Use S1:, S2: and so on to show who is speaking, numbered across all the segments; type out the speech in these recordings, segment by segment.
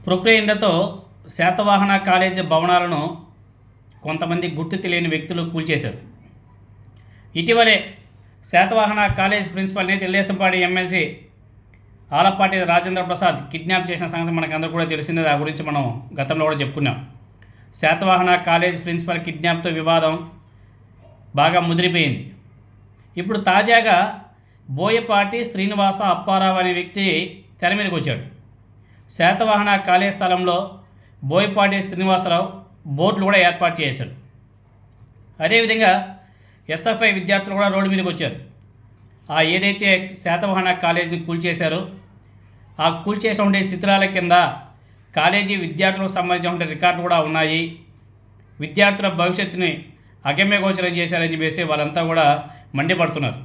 S1: ప్రొక్లైన్లతో Satavahana college భవనాలను కొంతమంది గుర్తు తెలియని వ్యక్తులు కూల్చేశారు. ఇటీవలే శాతవాహన కాలేజ్ ప్రిన్సిపల్ని తెలుగుదేశంపార్టీ ఎమ్మెల్సీ ఆలపాటి రాజేంద్ర ప్రసాద్ కిడ్నాప్ చేసిన సంగతి మనకందరూ కూడా తెలిసిందే. దాని గురించి మనం గతంలో కూడా చెప్పుకున్నాం. శాతవాహన కాలేజ్ ప్రిన్సిపల్ కిడ్నాప్తో వివాదం బాగా ముదిరిపోయింది. ఇప్పుడు తాజాగా బోయపాటి శ్రీనివాస అప్పారావు అనే వ్యక్తి తెర మీదకి వచ్చాడు. శాతవాహన కాలేజ్ స్థలంలో బోయపాటి శ్రీనివాసరావు బోర్డులు కూడా ఏర్పాటు చేశాడు. అదేవిధంగా ఎస్ఎఫ్ఐ విద్యార్థులు కూడా రోడ్డు మీదకి వచ్చారు. ఏదైతే శాతవాహన కాలేజీని కూల్చేశారో ఆ కూల్చేసినటువంటి శిథిలాల కింద కాలేజీ విద్యార్థులకు సంబంధించిన రికార్డులు కూడా ఉన్నాయి. విద్యార్థుల భవిష్యత్తుని అగమ్యగోచరం చేశారని చెప్పేసి వాళ్ళంతా కూడా మండిపడుతున్నారు.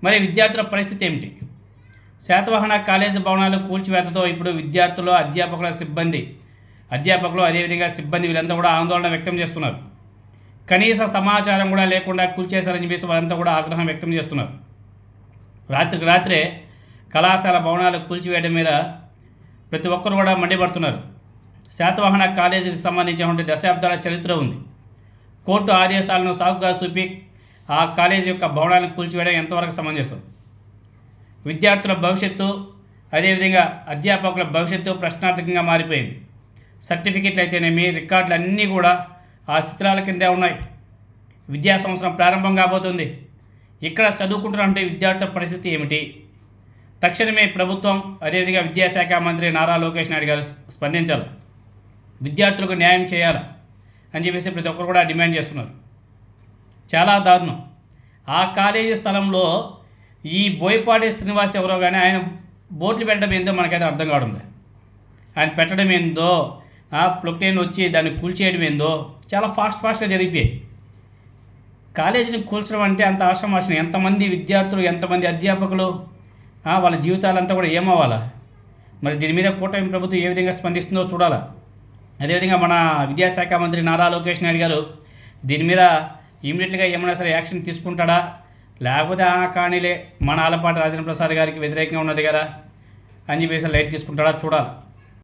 S1: మరి విద్యార్థుల పరిస్థితి ఏమిటి? శాతవాహన కాలేజీ భవనాలు కూల్చివేతతో ఇప్పుడు విద్యార్థులు, అధ్యాపకులు అదేవిధంగా సిబ్బంది వీళ్ళంతా కూడా ఆందోళన వ్యక్తం చేస్తున్నారు. కనీస సమాచారం కూడా లేకుండా కూల్చేశారని చెప్పేసి వాళ్ళంతా కూడా ఆగ్రహం వ్యక్తం చేస్తున్నారు. రాత్రికి రాత్రే కళాశాల భవనాలు కూల్చివేయడం మీద ప్రతి ఒక్కరు కూడా మండిపడుతున్నారు. శాతవాహన కాలేజీకి సంబంధించినటువంటి దశాబ్దాల చరిత్ర ఉంది. కోర్టు ఆదేశాలను సాకుగా చూపి ఆ కాలేజీ యొక్క భవనాలను కూల్చివేయడం ఎంతవరకు సమంజసం? విద్యార్థుల భవిష్యత్తు అదేవిధంగా అధ్యాపకుల భవిష్యత్తు ప్రశ్నార్థకంగా మారిపోయింది. సర్టిఫికెట్లు అయితేనేమి, రికార్డులు అన్నీ కూడా ఆ శిథిలాల కిందే ఉన్నాయి. విద్యా సంవత్సరం ప్రారంభం కాబోతుంది. ఇక్కడ చదువుకుంటున్నటువంటి విద్యార్థుల పరిస్థితి ఏమిటి? తక్షణమే ప్రభుత్వం అదేవిధంగా విద్యాశాఖ మంత్రి నారా లోకేష్ నాయుడు గారు స్పందించాలి. విద్యార్థులకు న్యాయం చేయాలి అని చెప్పేసి ప్రతి ఒక్కరు కూడా డిమాండ్ చేస్తున్నారు. చాలా దారుణం. ఆ కాలేజీ స్థలంలో ఈ బోయపాటి శ్రీనివాస్ ఎవరో కానీ ఆయన బోట్లు పెట్టడం ఏందో మనకైతే అర్థం కావడం లేదు. ఆయన పెట్టడం ఏందో, ప్రొక్లైన్ వచ్చి దాన్ని కూల్చేయడం ఏందో చాలా ఫాస్ట్గా జరిగిపోయాయి. కాలేజీని కూల్చడం అంటే అంత ఆషామాషి. ఎంతమంది విద్యార్థులు, ఎంతమంది అధ్యాపకులు, వాళ్ళ జీవితాలంతా కూడా ఏమవ్వాలా? మరి దీని మీద కూటమి ప్రభుత్వం ఏ విధంగా స్పందిస్తుందో చూడాలా. అదేవిధంగా మన విద్యాశాఖ మంత్రి నారా లోకేష్ నాయుడు గారు దీని మీద ఇమీడియట్గా ఏమైనా సరే యాక్షన్ తీసుకుంటాడా, లేకపోతే కానీలే మన ఆలపాటి రాజేంద్ర ప్రసాద్ గారికి వ్యతిరేకంగా ఉన్నది కదా అని చెప్పేసి లైట్ తీసుకుంటాడా చూడాలి.